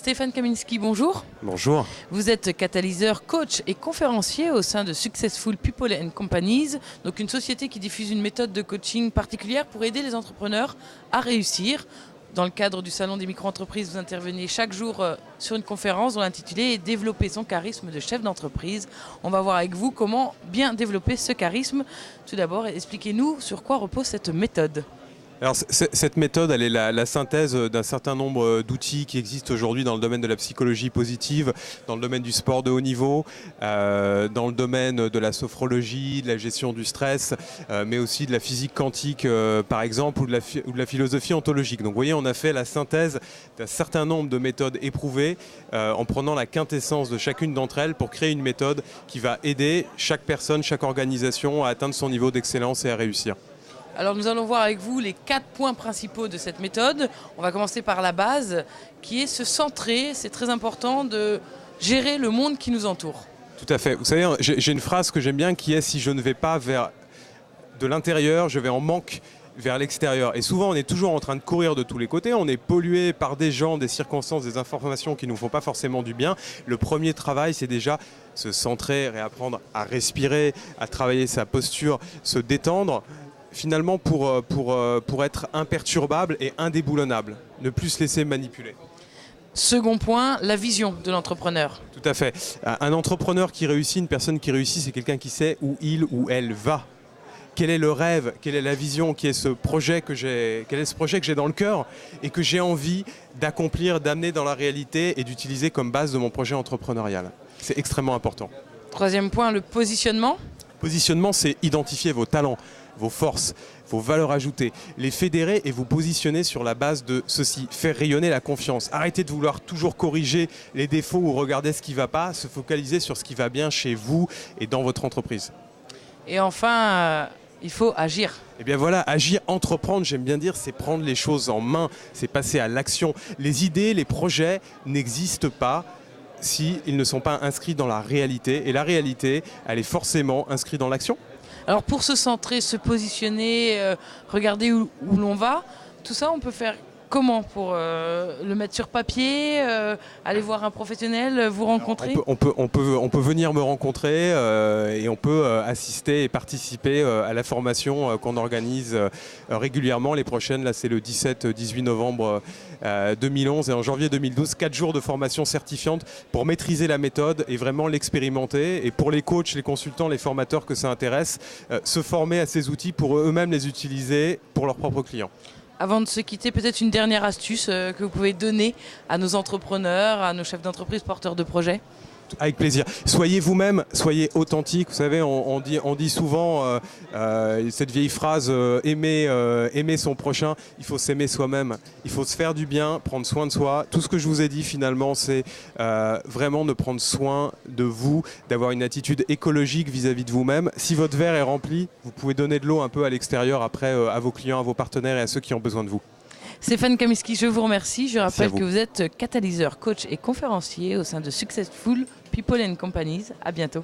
Stéphane Kaminski, bonjour. Bonjour. Vous êtes catalyseur, coach et conférencier au sein de Successful People and Companies, donc une société qui diffuse une méthode de coaching particulière pour aider les entrepreneurs à réussir. Dans le cadre du Salon des micro-entreprises, vous intervenez chaque jour sur une conférence dont l'intitulé est « Développer son charisme de chef d'entreprise ». On va voir avec vous comment bien développer ce charisme. Tout d'abord, expliquez-nous sur quoi repose cette méthode. Alors, cette méthode, elle est la synthèse d'un certain nombre d'outils qui existent aujourd'hui dans le domaine de la psychologie positive, dans le domaine du sport de haut niveau, dans le domaine de la sophrologie, de la gestion du stress, mais aussi de la physique quantique, par exemple, ou de la philosophie ontologique. Donc, vous voyez, on a fait la synthèse d'un certain nombre de méthodes éprouvées en prenant la quintessence de chacune d'entre elles pour créer une méthode qui va aider chaque personne, chaque organisation à atteindre son niveau d'excellence et à réussir. Alors nous allons voir avec vous les 4 points principaux de cette méthode. On va commencer par la base qui est se centrer. C'est très important de gérer le monde qui nous entoure. Tout à fait. Vous savez, j'ai une phrase que j'aime bien qui est « si je ne vais pas vers de l'intérieur, je vais en manque vers l'extérieur ». Et souvent, on est toujours en train de courir de tous les côtés. On est pollué par des gens, des circonstances, des informations qui ne nous font pas forcément du bien. Le premier travail, c'est déjà se centrer, réapprendre à respirer, à travailler sa posture, se détendre. Finalement pour être imperturbable et indéboulonnable, ne plus se laisser manipuler. Second point, la vision de l'entrepreneur. Tout à fait. Un entrepreneur qui réussit, une personne qui réussit, c'est quelqu'un qui sait où il ou elle va. Quel est le rêve, quelle est la vision, quel est ce projet que j'ai dans le cœur et que j'ai envie d'accomplir, d'amener dans la réalité et d'utiliser comme base de mon projet entrepreneurial. C'est extrêmement important. Troisième point, le positionnement. Positionnement, c'est identifier vos talents, vos forces, vos valeurs ajoutées, les fédérer et vous positionner sur la base de ceci, faire rayonner la confiance. Arrêtez de vouloir toujours corriger les défauts ou regarder ce qui ne va pas, se focaliser sur ce qui va bien chez vous et dans votre entreprise. Et enfin, il faut agir. Eh bien voilà, agir, entreprendre, j'aime bien dire, c'est prendre les choses en main, c'est passer à l'action. Les idées, les projets n'existent pas s'ils ne sont pas inscrits dans la réalité. Et la réalité, elle est forcément inscrite dans l'action. Alors pour se centrer, se positionner, regarder où l'on va, tout ça on peut faire comment pour le mettre sur papier, aller voir un professionnel, vous rencontrer? On peut venir me rencontrer et on peut assister et participer à la formation qu'on organise régulièrement. Les prochaines, là c'est le 17-18 novembre 2011 et en janvier 2012, 4 jours de formation certifiante pour maîtriser la méthode et vraiment l'expérimenter. Et pour les coachs, les consultants, les formateurs que ça intéresse, se former à ces outils pour eux-mêmes les utiliser pour leurs propres clients. Avant de se quitter, peut-être une dernière astuce que vous pouvez donner à nos entrepreneurs, à nos chefs d'entreprise porteurs de projets. Avec plaisir. Soyez vous-même, soyez authentique. Vous savez, on dit souvent cette vieille phrase aimer son prochain. Il faut s'aimer soi-même. Il faut se faire du bien, prendre soin de soi. Tout ce que je vous ai dit finalement, c'est vraiment de prendre soin de vous, d'avoir une attitude écologique vis-à-vis de vous-même. Si votre verre est rempli, vous pouvez donner de l'eau un peu à l'extérieur après à vos clients, à vos partenaires et à ceux qui ont besoin de vous. Stéphane Kaminski, je vous remercie. Je rappelle que vous êtes catalyseur, coach et conférencier au sein de Successful People and Companies. À bientôt.